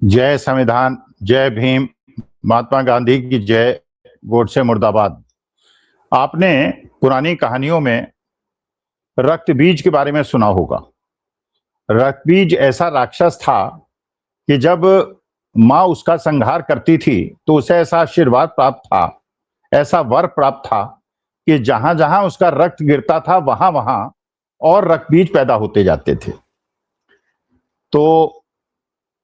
जय संविधान, जय भीम, महात्मा गांधी की जय, गोडसे मुर्दाबाद। आपने पुरानी कहानियों में रक्त बीज के बारे में सुना होगा। रक्त बीज ऐसा राक्षस था कि जब मां उसका संहार करती थी तो उसे ऐसा आशीर्वाद प्राप्त था, ऐसा वर प्राप्त था कि जहां जहां उसका रक्त गिरता था वहां वहां और रक्त बीज पैदा होते जाते थे। तो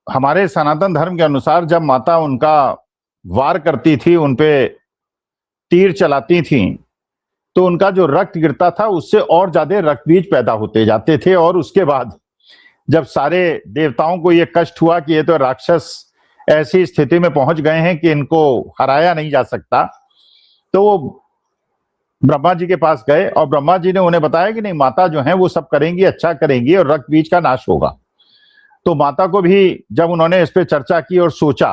हमारे सनातन धर्म के अनुसार जब माता उनका वार करती थी, उनपे तीर चलाती थी, तो उनका जो रक्त गिरता था उससे और ज्यादा रक्त बीज पैदा होते जाते थे। और उसके बाद जब सारे देवताओं को यह कष्ट हुआ कि ये तो राक्षस ऐसी स्थिति में पहुंच गए हैं कि इनको हराया नहीं जा सकता, तो वो ब्रह्मा जी के पास गए और ब्रह्मा जी ने उन्हें बताया कि नहीं, माता जो है वो सब करेंगी, अच्छा करेंगी और रक्त बीज का नाश होगा। तो माता को भी जब उन्होंने इस पर चर्चा की और सोचा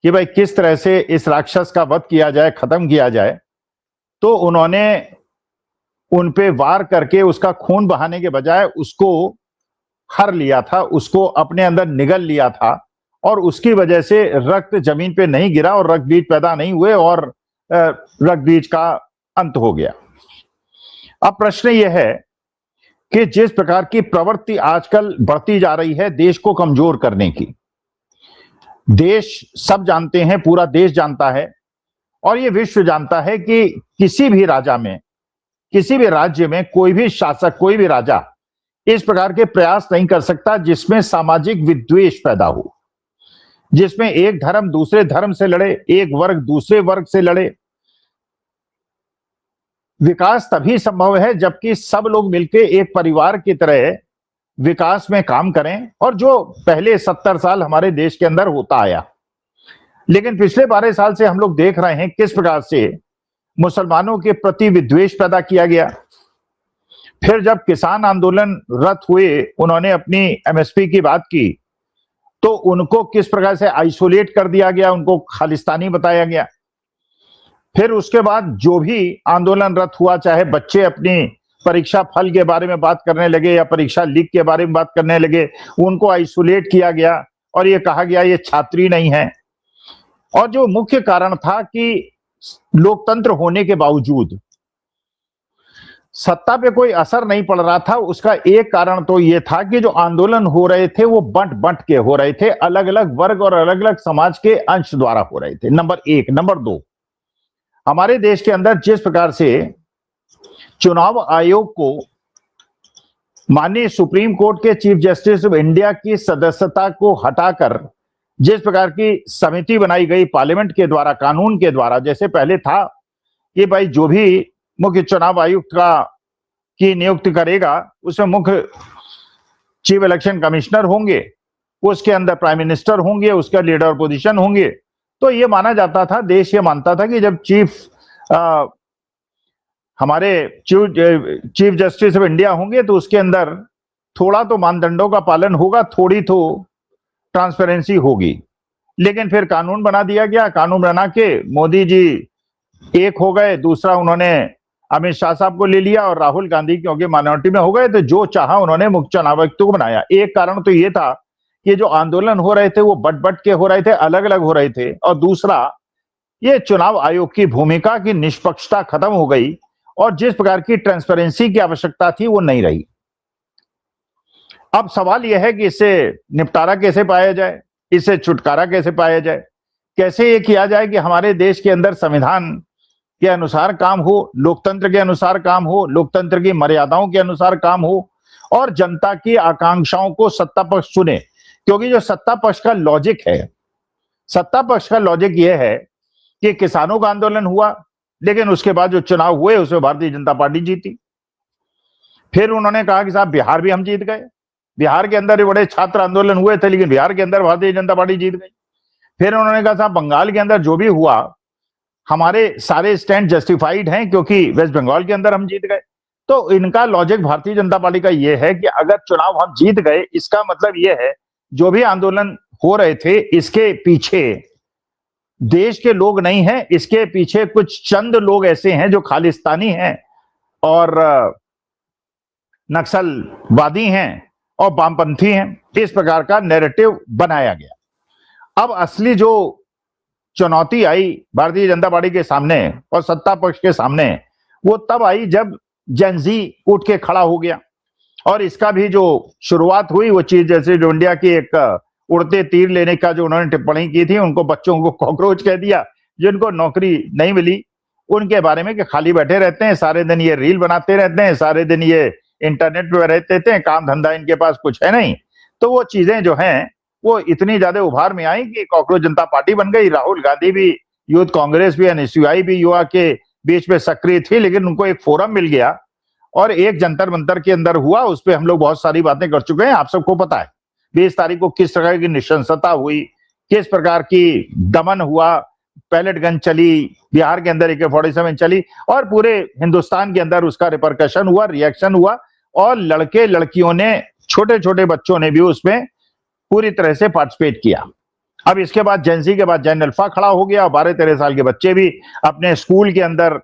कि भाई किस तरह से इस राक्षस का वध किया जाए, खत्म किया जाए, तो उन्होंने उन पे वार करके उसका खून बहाने के बजाय उसको हर लिया था, उसको अपने अंदर निगल लिया था और उसकी वजह से रक्त जमीन पे नहीं गिरा और रक्त बीज पैदा नहीं हुए और रक्त बीज का अंत हो गया। अब प्रश्न यह है कि जिस प्रकार की प्रवृत्ति आजकल बढ़ती जा रही है देश को कमजोर करने की, देश सब जानते हैं, पूरा देश जानता है और ये विश्व जानता है कि किसी भी राजा में, किसी भी राज्य में कोई भी शासक, कोई भी राजा इस प्रकार के प्रयास नहीं कर सकता जिसमें सामाजिक विद्वेष पैदा हो, जिसमें एक धर्म दूसरे धर्म से लड़े, एक वर्ग दूसरे वर्ग से लड़े। विकास तभी संभव है जबकि सब लोग मिलकर एक परिवार की तरह विकास में काम करें, और जो पहले 70 साल हमारे देश के अंदर होता आया। लेकिन पिछले 12 साल से हम लोग देख रहे हैं किस प्रकार से मुसलमानों के प्रति विद्वेष पैदा किया गया। फिर जब किसान आंदोलन रत हुए, उन्होंने अपनी एमएसपी की बात की, तो उनको किस प्रकार से आइसोलेट कर दिया गया, उनको खालिस्तानी बताया गया। फिर उसके बाद जो भी आंदोलन रत हुआ, चाहे बच्चे अपनी परीक्षा फल के बारे में बात करने लगे या परीक्षा लीक के बारे में बात करने लगे, उनको आइसोलेट किया गया और ये कहा गया ये छात्री नहीं है। और जो मुख्य कारण था कि लोकतंत्र होने के बावजूद सत्ता पे कोई असर नहीं पड़ रहा था, उसका एक कारण तो यह था कि जो आंदोलन हो रहे थे वो बंट बंट के हो रहे थे, अलग अलग वर्ग और अलग अलग समाज के अंश द्वारा हो रहे थे, नंबर एक। नंबर दो, हमारे देश के अंदर जिस प्रकार से चुनाव आयोग को माननीय सुप्रीम कोर्ट के चीफ जस्टिस ऑफ इंडिया की सदस्यता को हटाकर जिस प्रकार की समिति बनाई गई पार्लियामेंट के द्वारा, कानून के द्वारा, जैसे पहले था कि भाई जो भी मुख्य चुनाव आयुक्त की नियुक्ति करेगा उसमें मुख्य चीफ इलेक्शन कमिश्नर होंगे, उसके अंदर प्राइम मिनिस्टर होंगे, उसका लीडर ऑपोजिशन होंगे। तो ये माना जाता था, देश ये मानता था कि जब हमारे चीफ जस्टिस ऑफ इंडिया होंगे तो उसके अंदर थोड़ा तो मानदंडों का पालन होगा, थोड़ी तो ट्रांसपेरेंसी होगी। लेकिन फिर कानून बना दिया गया, कानून बना के मोदी जी एक हो गए, दूसरा उन्होंने अमित शाह साहब को ले लिया और राहुल गांधी क्योंकि माइनॉरिटी में हो गए तो जो चाहा उन्होंने मुख्य चुनाव आयुक्त को बनाया। एक कारण तो ये था कि जो आंदोलन हो रहे थे वो बट बट के हो रहे थे, अलग अलग हो रहे थे, और दूसरा ये चुनाव आयोग की भूमिका की निष्पक्षता खत्म हो गई और जिस प्रकार की ट्रांसपेरेंसी की आवश्यकता थी वो नहीं रही। अब सवाल यह है कि इससे निपटारा कैसे पाया जाए, इससे छुटकारा कैसे पाया जाए, कैसे ये किया जाए कि हमारे देश के अंदर संविधान के अनुसार काम हो, लोकतंत्र के अनुसार काम हो, लोकतंत्र की मर्यादाओं के अनुसार काम हो और जनता की आकांक्षाओं को सत्ता पक्ष सुने। क्योंकि जो सत्ता पक्ष का लॉजिक है, सत्ता पक्ष का लॉजिक यह है कि किसानों का आंदोलन हुआ, लेकिन उसके बाद जो चुनाव हुए उसमें भारतीय जनता पार्टी जीती। फिर उन्होंने कहा कि साहब बिहार भी हम जीत गए, बिहार के अंदर बड़े छात्र आंदोलन हुए थे लेकिन बिहार के अंदर भारतीय जनता पार्टी जीत गई। फिर उन्होंने कहा साहब बंगाल के अंदर जो भी हुआ हमारे सारे स्टैंड जस्टिफाइड हैं क्योंकि वेस्ट बंगाल के अंदर हम जीत गए। तो इनका लॉजिक भारतीय जनता पार्टी का यह है कि अगर चुनाव हम जीत गए इसका मतलब यह है जो भी आंदोलन हो रहे थे इसके पीछे देश के लोग नहीं हैं, इसके पीछे कुछ चंद लोग ऐसे हैं जो खालिस्तानी हैं और नक्सलवादी हैं और वामपंथी हैं। इस प्रकार का नैरेटिव बनाया गया। अब असली जो चुनौती आई भारतीय जनता पार्टी के सामने और सत्ता पक्ष के सामने, वो तब आई जब जेनजी उठ के खड़ा हो गया। और इसका भी जो शुरुआत हुई वो चीज जैसे जो इंडिया की एक उड़ते तीर लेने का जो उन्होंने टिप्पणी की थी, उनको बच्चों को कॉकरोच कह दिया, जिनको नौकरी नहीं मिली उनके बारे में कि खाली बैठे रहते हैं, सारे दिन ये रील बनाते रहते हैं, सारे दिन ये इंटरनेट पे रहते हैं, काम धंधा इनके पास कुछ है नहीं। तो वो चीजें जो हैं वो इतनी ज्यादा उभार में आई कि कॉकरोच जनता पार्टी बन गई। राहुल गांधी भी, यूथ कांग्रेस भी, एनएसयूआई भी युवा के बीच में सक्रिय थी, लेकिन उनको एक फोरम मिल गया और एक जंतर मंतर के अंदर हुआ। उस पर हम लोग बहुत सारी बातें कर चुके हैं, आप सबको पता है 20 तारीख को किस तरह की निशंसता हुई, किस प्रकार की दमन हुआ, पैलेट गन चली बिहार के अंदर, AK-47 चली और पूरे हिंदुस्तान के अंदर उसका रिपरकशन हुआ, रिएक्शन हुआ। और लड़के लड़कियों ने, छोटे छोटे बच्चों ने भी उसमें पूरी तरह से पार्टिसिपेट किया। अब इसके बाद जेनजी के बाद जेन अल्फा खड़ा हो गया और 12-13 साल के बच्चे भी अपने स्कूल के अंदर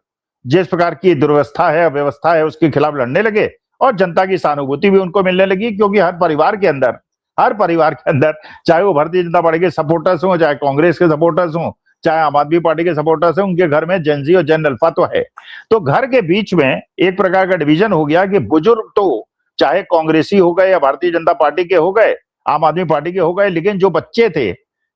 जिस प्रकार की दुर्व्यवस्था है, अव्यवस्था है, उसके खिलाफ लड़ने लगे और जनता की सहानुभूति भी उनको मिलने लगी। क्योंकि हर परिवार के अंदर चाहे वो भारतीय जनता पार्टी के सपोर्टर्स हों, चाहे कांग्रेस के सपोर्टर्स हों, चाहे आम आदमी पार्टी के सपोर्टर्स हों, उनके घर में जेनजी और जेन अल्फा तो है। तो घर के बीच में एक प्रकार का डिवीजन हो गया कि बुजुर्ग तो चाहे कांग्रेसी हो गए या भारतीय जनता पार्टी के हो गए, आम आदमी पार्टी के हो गए, लेकिन जो बच्चे थे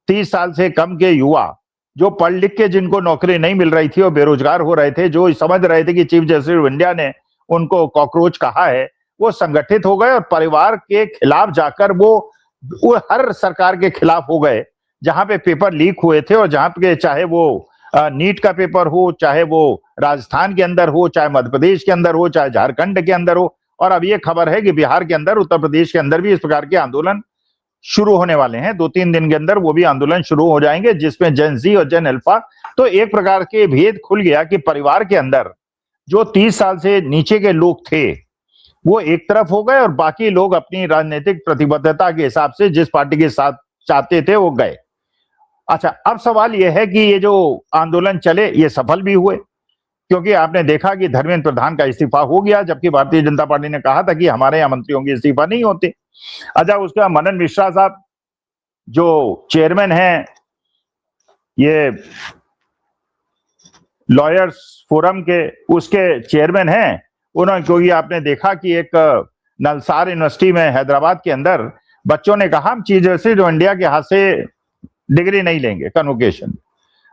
30 साल से कम के युवा, जो पढ़ लिख के जिनको नौकरी नहीं मिल रही थी और बेरोजगार हो रहे थे, जो समझ रहे थे कि चीफ जस्टिस ऑफ इंडिया ने उनको कॉकरोच कहा है, वो संगठित हो गए और परिवार के खिलाफ जाकर वो हर सरकार के खिलाफ हो गए जहां पे पेपर लीक हुए थे। और जहां पे चाहे वो नीट का पेपर हो, चाहे वो राजस्थान के अंदर हो, चाहे मध्य प्रदेश के अंदर हो, चाहे झारखंड के अंदर हो, और अब ये खबर है कि बिहार के अंदर, उत्तर प्रदेश के अंदर भी इस प्रकार के आंदोलन शुरू होने वाले हैं। 2-3 दिन के अंदर वो भी आंदोलन शुरू हो जाएंगे, जिसमें जेन जी और जेन अल्फा। तो एक प्रकार के भेद खुल गया कि परिवार के अंदर जो 30 साल से नीचे के लोग थे वो एक तरफ हो गए और बाकी लोग अपनी राजनीतिक प्रतिबद्धता के हिसाब से जिस पार्टी के साथ चाहते थे वो गए। अच्छा, अब सवाल यह है कि ये जो आंदोलन चले ये सफल भी हुए, क्योंकि आपने देखा कि धर्मेंद्र प्रधान का इस्तीफा हो गया, जबकि भारतीय जनता पार्टी ने कहा था कि हमारे यहाँ मंत्रियों के इस्तीफा नहीं होते। अच्छा, उसका मनन मिश्रा साहब जो चेयरमैन हैं ये लॉयर्स फोरम के, उसके चेयरमैन हैं उन्होंने, क्योंकि आपने देखा कि एक नलसार यूनिवर्सिटी में हैदराबाद के अंदर बच्चों ने कहा हम चीफ जस्टिस जो इंडिया के हाथ से डिग्री नहीं लेंगे, कन्वोकेशन।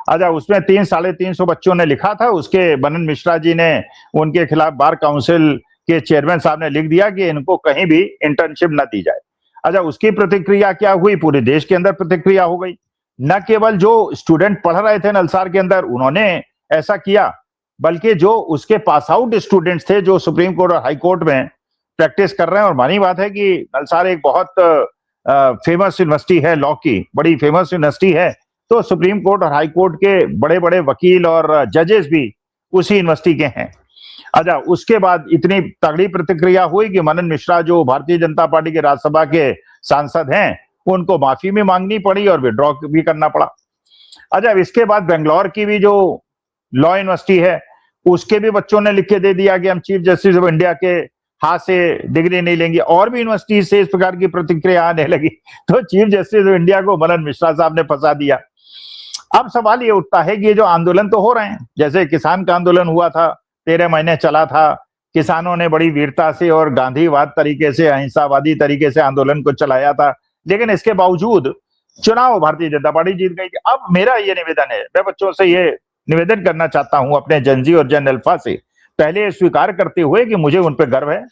अच्छा, उसमें 300-350 बच्चों ने लिखा था, उसके मनन मिश्रा जी ने उनके खिलाफ बार काउंसिल के चेयरमैन साहब ने लिख दिया कि इनको कहीं भी इंटर्नशिप न दी जाए। अच्छा, उसकी प्रतिक्रिया क्या हुई, पूरे देश के अंदर प्रतिक्रिया हो गई। न केवल जो स्टूडेंट पढ़ रहे थे नलसार के अंदर उन्होंने ऐसा किया, बल्कि जो उसके पास आउट स्टूडेंट्स थे जो सुप्रीम कोर्ट और हाई कोर्ट में प्रैक्टिस कर रहे हैं। और मानी बात है कि नलसार एक बहुत फेमस यूनिवर्सिटी है, लॉ की बड़ी फेमस यूनिवर्सिटी है, तो सुप्रीम कोर्ट और हाई कोर्ट के बड़े बड़े वकील और जजेस भी उसी यूनिवर्सिटी के हैं। अच्छा, उसके बाद इतनी तगड़ी प्रतिक्रिया हुई कि मनन मिश्रा जो भारतीय जनता पार्टी के राज्यसभा के सांसद हैं उनको माफी भी मांगनी पड़ी और विड्रॉ भी करना पड़ा। अच्छा, इसके बाद बेंगलोर की भी जो लॉ यूनिवर्सिटी है उसके भी बच्चों ने लिख के दे दिया कि हम चीफ जस्टिस ऑफ इंडिया के हाथ से डिग्री नहीं लेंगे, और भी यूनिवर्सिटी से इस प्रकार की प्रतिक्रिया आने लगी। तो चीफ जस्टिस ऑफ इंडिया को मनन मिश्रा साहब ने फंसा दिया। अब सवाल ये उठता है कि ये जो आंदोलन तो हो रहे हैं, जैसे किसान का आंदोलन हुआ था, 13 महीने चला था, किसानों ने बड़ी वीरता से और गांधीवाद तरीके से, अहिंसावादी तरीके से आंदोलन को चलाया था, लेकिन इसके बावजूद चुनाव भारतीय जनता पार्टी जीत गई थी। अब मेरा ये निवेदन है, मैं बच्चों से ये निवेदन करना चाहता हूं, अपने जेनजी और जेन अल्फा से, पहले स्वीकार करते हुए कि मुझे उन पर गर्व है,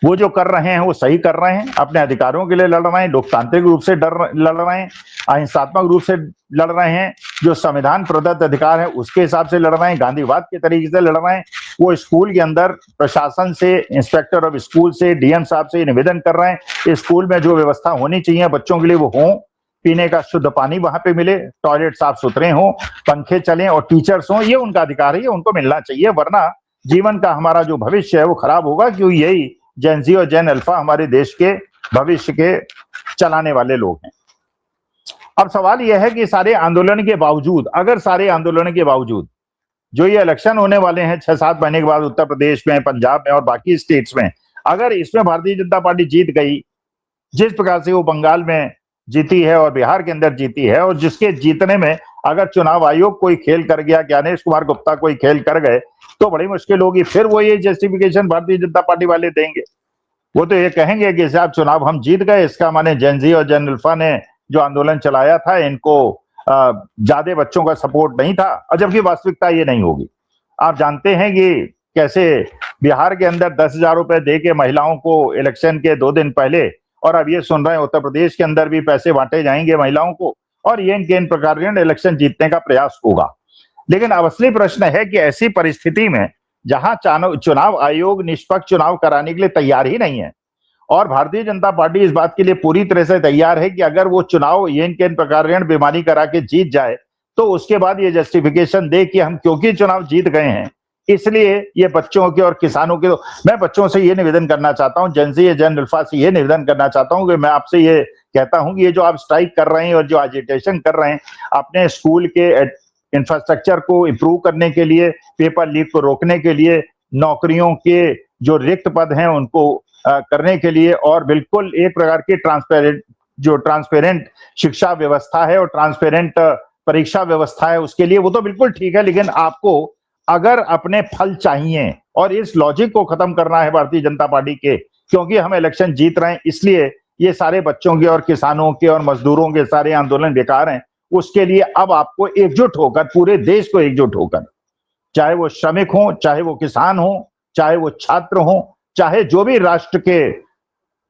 वो जो कर रहे हैं वो सही कर रहे हैं, अपने अधिकारों के लिए लड़ रहे हैं, लोकतांत्रिक रूप से लड़ रहे हैं, अहिंसात्मक रूप से लड़ रहे हैं, जो संविधान प्रदत्त अधिकार है उसके हिसाब से लड़ रहे हैं, गांधीवाद के तरीके से लड़ रहे हैं। वो स्कूल के अंदर प्रशासन से, इंस्पेक्टर ऑफ स्कूल से, डीएम साहब से निवेदन कर रहे हैं स्कूल में जो व्यवस्था होनी चाहिए बच्चों के लिए वो हो, पीने का शुद्ध पानी वहां पे मिले, टॉयलेट साफ सुथरे हों, पंखे चलें और टीचर्स हों, ये उनका अधिकार है, ये उनको मिलना चाहिए, वरना जीवन का हमारा जो भविष्य है वो खराब होगा। क्योंकि यही जेन जी और जेन अल्फा हमारे देश के भविष्य के चलाने वाले लोग हैं। अब सवाल यह है कि सारे आंदोलन के बावजूद, अगर सारे आंदोलन के बावजूद जो ये इलेक्शन होने वाले हैं 6-7 महीने के बाद उत्तर प्रदेश में, पंजाब में और बाकी स्टेट्स में, अगर इसमें भारतीय जनता पार्टी जीत गई, जिस प्रकार से वो बंगाल में जीती है और बिहार के अंदर जीती है, और जिसके जीतने में अगर चुनाव आयोग कोई खेल कर गया, ज्ञानेश कुमार गुप्ता कोई खेल कर गए, तो बड़ी मुश्किल होगी। फिर वो ये जस्टिफिकेशन भारतीय जनता पार्टी वाले देंगे, वो तो ये कहेंगे कि साहब चुनाव हम जीत गए, इसका माने जेनजी और जन अल्फा ने जो आंदोलन चलाया था इनको ज्यादा बच्चों का सपोर्ट नहीं था, और जबकि वास्तविकता ये नहीं होगी। आप जानते हैं कि कैसे बिहार के अंदर 10,000 रुपए दे के महिलाओं को इलेक्शन के 2 दिन पहले, और अब ये सुन रहे हैं उत्तर प्रदेश के अंदर भी पैसे बांटे जाएंगे महिलाओं को, और ये इन प्रकार इलेक्शन जीतने का प्रयास होगा। लेकिन अब असली प्रश्न है कि ऐसी परिस्थिति में जहां चुनाव आयोग निष्पक्ष चुनाव कराने के लिए तैयार ही नहीं है, और भारतीय जनता पार्टी इस बात के लिए पूरी तरह से तैयार है कि अगर वो चुनाव ये इन प्रकार बेईमानी करा के जीत जाए, तो उसके बाद ये जस्टिफिकेशन दे कि हम क्योंकि चुनाव जीत गए हैं इसलिए ये बच्चों के और किसानों के। मैं बच्चों से ये निवेदन करना चाहता हूं, जेनजी जन अल्फा से ये निवेदन करना चाहता हूं कि मैं आपसे ये कहता हूं कि ये जो आप स्ट्राइक कर रहे हैं और जो एजिटेशन कर रहे हैं अपने स्कूल के इंफ्रास्ट्रक्चर को इंप्रूव करने के लिए, पेपर लीक को रोकने के लिए, नौकरियों के जो रिक्त पद हैं उनको करने के लिए, और बिल्कुल एक प्रकार की ट्रांसपेरेंट शिक्षा व्यवस्था है और ट्रांसपेरेंट परीक्षा व्यवस्था है, उसके लिए वो तो बिल्कुल ठीक है। लेकिन आपको अगर अपने फल चाहिए और इस लॉजिक को खत्म करना है भारतीय जनता पार्टी के, क्योंकि हम इलेक्शन जीत रहे हैं इसलिए ये सारे बच्चों के और किसानों के और मजदूरों के सारे आंदोलन बेकार हैं, उसके लिए अब आपको एकजुट होकर, पूरे देश को एकजुट होकर, चाहे वो श्रमिक हो, चाहे वो किसान हो, चाहे वो छात्र हो, चाहे जो भी राष्ट्र के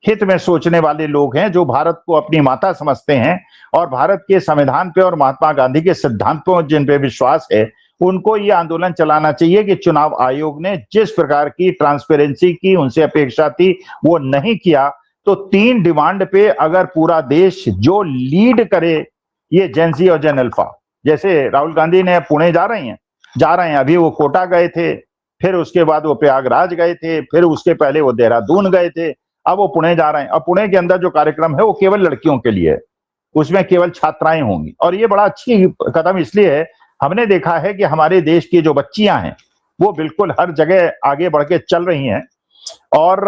हित में सोचने वाले लोग हैं, जो भारत को अपनी माता समझते हैं और भारत के संविधान पे और महात्मा गांधी के सिद्धांतों जिन पे विश्वास है, उनको ये आंदोलन चलाना चाहिए कि चुनाव आयोग ने जिस प्रकार की ट्रांसपेरेंसी की उनसे अपेक्षा थी वो नहीं किया। तो 3 डिमांड पे अगर पूरा देश जो लीड करे, ये जेनजी और जन अल्फा, जैसे राहुल गांधी ने पुणे जा रहे हैं, अभी वो कोटा गए थे, फिर उसके बाद वो प्रयागराज गए थे, फिर उसके पहले वो देहरादून गए थे, अब वो पुणे जा रहे हैं। अब पुणे के अंदर जो कार्यक्रम है वो केवल लड़कियों के लिए है, उसमें केवल छात्राएं होंगी, और ये बड़ा अच्छी कदम इसलिए है, हमने देखा है कि हमारे देश की जो बच्चियां हैं वो बिल्कुल हर जगह आगे बढ़ के चल रही हैं, और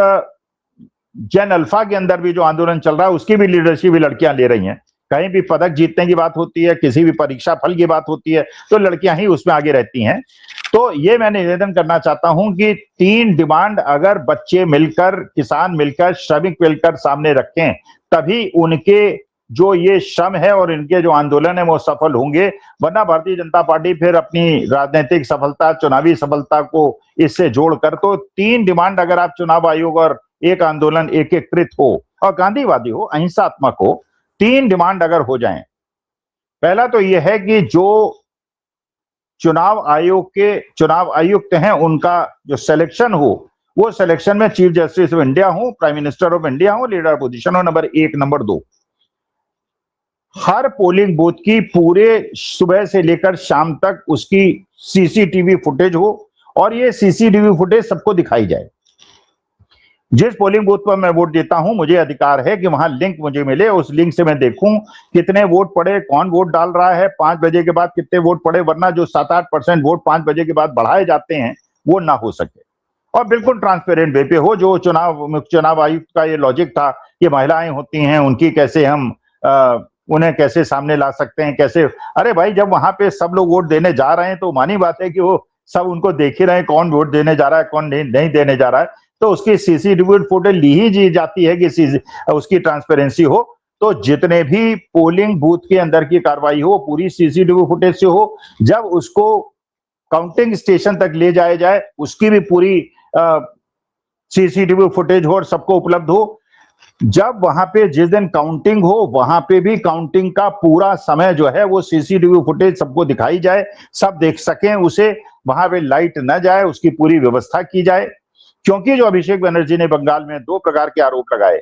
जन अल्फा के अंदर भी जो आंदोलन चल रहा है उसकी भी लीडरशिप भी लड़कियां ले रही हैं। कहीं भी पदक जीतने की बात होती है, किसी भी परीक्षा फल की बात होती है, तो लड़कियां ही उसमें आगे रहती हैं। तो ये मैं निवेदन करना चाहता हूं कि 3 डिमांड अगर बच्चे मिलकर, किसान मिलकर, श्रमिक मिलकर सामने रखें, तभी उनके जो ये श्रम है और इनके जो आंदोलन है वो सफल होंगे। वरना भारतीय जनता पार्टी फिर अपनी राजनीतिक सफलता, चुनावी सफलता को इससे जोड़कर, तो 3 डिमांड अगर आप चुनाव आयोग और एक आंदोलन एकीकृत हो और गांधीवादी हो, अहिंसात्मक हो, 3 डिमांड अगर हो जाएं, पहला तो यह है कि जो चुनाव आयुक्त हैं उनका जो सिलेक्शन हो, वो सिलेक्शन में चीफ जस्टिस ऑफ इंडिया हो, प्राइम मिनिस्टर ऑफ इंडिया हो, लीडर अपोजिशन हो, नंबर 1। नंबर 2, हर पोलिंग बूथ की पूरे सुबह से लेकर शाम तक उसकी सीसीटीवी फुटेज हो, और ये सीसीटीवी फुटेज सबको दिखाई जाए। जिस पोलिंग बूथ पर मैं वोट देता हूं, मुझे अधिकार है कि वहां लिंक मुझे मिले, उस लिंक से मैं देखूं कितने वोट पड़े, कौन वोट डाल रहा है, 5 बजे के बाद कितने वोट पड़े, वरना जो 7-8% वोट 5 बजे के बाद बढ़ाए जाते हैं वो ना हो सके, और बिल्कुल ट्रांसपेरेंट वे पे हो। जो चुनाव आयुक्त का ये लॉजिक था कि महिलाएं होती हैं, उनकी कैसे हम उन्हें कैसे सामने ला सकते हैं, कैसे, अरे भाई जब वहां पे सब लोग वोट देने जा रहे हैं तो मानी बात है कि वो सब उनको देख ही रहे हैं कौन वोट देने जा रहा है, कौन नहीं देने जा रहा है, तो उसकी सीसीटीवी फुटेज ली ही जाती है कि उसकी ट्रांसपेरेंसी हो। तो जितने भी पोलिंग बूथ के अंदर की कार्रवाई हो पूरी सीसीटीवी फुटेज से हो, जब उसको काउंटिंग स्टेशन तक ले जाया जाए उसकी भी पूरी सीसीटीवी फुटेज हो और सबको उपलब्ध हो। जब वहां पे जिस दिन काउंटिंग हो वहां पे भी काउंटिंग का पूरा समय जो है वो सीसीटीवी फुटेज सबको दिखाई जाए, सब देख सकें उसे, वहां पे लाइट न जाए उसकी पूरी व्यवस्था की जाए। क्योंकि जो अभिषेक बनर्जी ने बंगाल में 2 प्रकार के आरोप लगाए,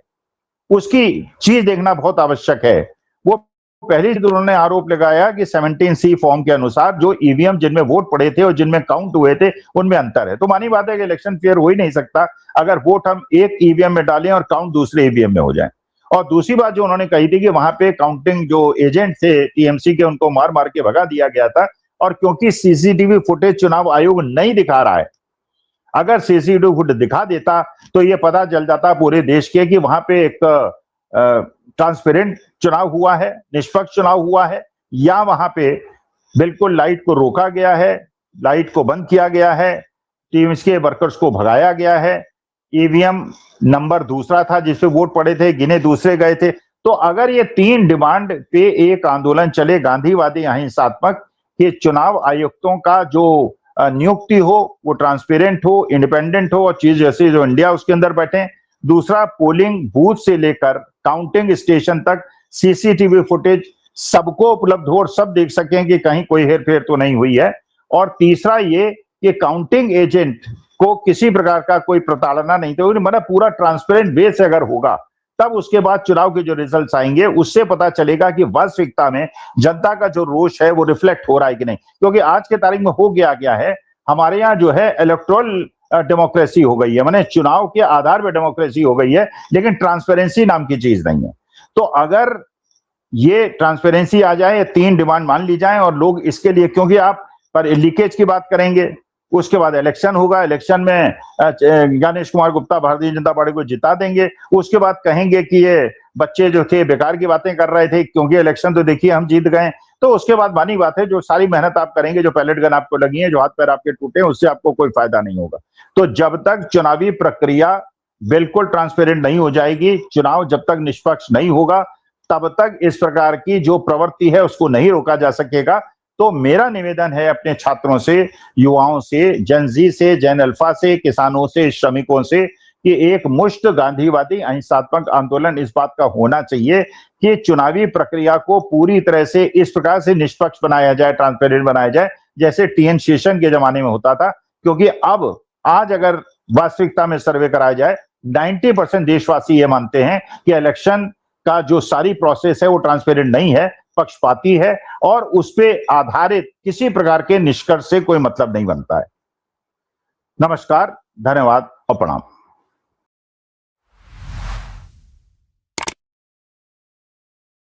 उसकी चीज देखना बहुत आवश्यक है। वो पहली चीज उन्होंने आरोप लगाया कि 17C फॉर्म के अनुसार जो ईवीएम जिनमें वोट पड़े थे और जिनमें काउंट हुए थे उनमें अंतर है। तो मानी बात है कि इलेक्शन फेयर हो ही नहीं सकता अगर वोट हम एक ईवीएम में डालें और काउंट दूसरे ईवीएम में हो जाए। और दूसरी बात जो उन्होंने कही थी कि वहां पे काउंटिंग जो एजेंट थे टीएमसी के, उनको मार मार के भगा दिया गया था, और क्योंकि सीसीटीवी फुटेज चुनाव आयोग नहीं दिखा रहा है, अगर सीसीटीवी फुटेज दिखा देता तो ये पता चल जाता पूरे देश के कि वहां पे एक ट्रांसपेरेंट चुनाव हुआ है, निष्पक्ष चुनाव हुआ है, या वहां पे बिल्कुल लाइट को रोका गया है, लाइट को बंद किया गया है, टीम्स के वर्कर्स को भगाया गया है, ईवीएम नंबर दूसरा था जिसपे वोट पड़े थे, गिने दूसरे गए थे। तो अगर ये 3 डिमांड पे एक आंदोलन चले गांधीवादी अहिंसात्मक कि चुनाव आयुक्तों का जो नियुक्ति हो वो ट्रांसपेरेंट हो, इंडिपेंडेंट हो और चीज जैसे जो इंडिया उसके अंदर बैठे। दूसरा, पोलिंग बूथ से लेकर काउंटिंग स्टेशन तक सीसीटीवी फुटेज सबको उपलब्ध हो और सब देख सकें कि कहीं कोई हेरफेर तो नहीं हुई है। और तीसरा ये कि काउंटिंग एजेंट को किसी प्रकार का कोई प्रताड़ना नहीं होगी, मतलब पूरा ट्रांसपेरेंट बेस अगर होगा तब उसके बाद चुनाव के जो रिजल्ट्स आएंगे उससे पता चलेगा कि वास्तविकता में जनता का जो रोष है वो रिफ्लेक्ट हो रहा है कि नहीं। क्योंकि आज के तारीख में हो गया है, हमारे यहाँ जो है इलेक्टोरल डेमोक्रेसी हो गई है, माने चुनाव के आधार पर डेमोक्रेसी हो गई है, लेकिन ट्रांसपेरेंसी नाम की चीज नहीं है। तो अगर ये ट्रांसपेरेंसी आ जाए, 3 डिमांड मान ली जाए और लोग इसके लिए, क्योंकि आप पर लीकेज की बात करेंगे, उसके बाद इलेक्शन होगा, इलेक्शन में गणेश कुमार गुप्ता भारतीय जनता पार्टी को जिता देंगे, उसके बाद कहेंगे कि ये बच्चे जो थे बेकार की बातें कर रहे थे क्योंकि इलेक्शन तो देखिए हम जीत गए। तो उसके बाद मानी बात है, जो सारी मेहनत आप करेंगे, जो पैलेट गन आपको लगी है, जो हाथ पैर आपके टूटे, उससे आपको कोई फायदा नहीं होगा। तो जब तक चुनावी प्रक्रिया बिल्कुल ट्रांसपेरेंट नहीं हो जाएगी, चुनाव जब तक निष्पक्ष नहीं होगा, तब तक इस प्रकार की जो प्रवृत्ति है उसको नहीं रोका जा सकेगा। तो मेरा निवेदन है अपने छात्रों से, युवाओं से, जनजी से, जैन अल्फा से, किसानों से, श्रमिकों से, कि एक मुश्त गांधीवादी अहिंसात्मक आंदोलन इस बात का होना चाहिए कि चुनावी प्रक्रिया को पूरी तरह से इस प्रकार से निष्पक्ष बनाया जाए, ट्रांसपेरेंट बनाया जाए, जैसे टीएन शेषन के जमाने में होता था। क्योंकि अब आज अगर वास्तविकता में सर्वे कराया जाए, 90% देशवासी ये मानते हैं कि इलेक्शन का जो सारी प्रोसेस है वो ट्रांसपेरेंट नहीं है, पक्षपाती है और उस पे आधारित किसी प्रकार के निष्कर्ष से कोई मतलब नहीं बनता है। नमस्कार, धन्यवाद और प्रणाम।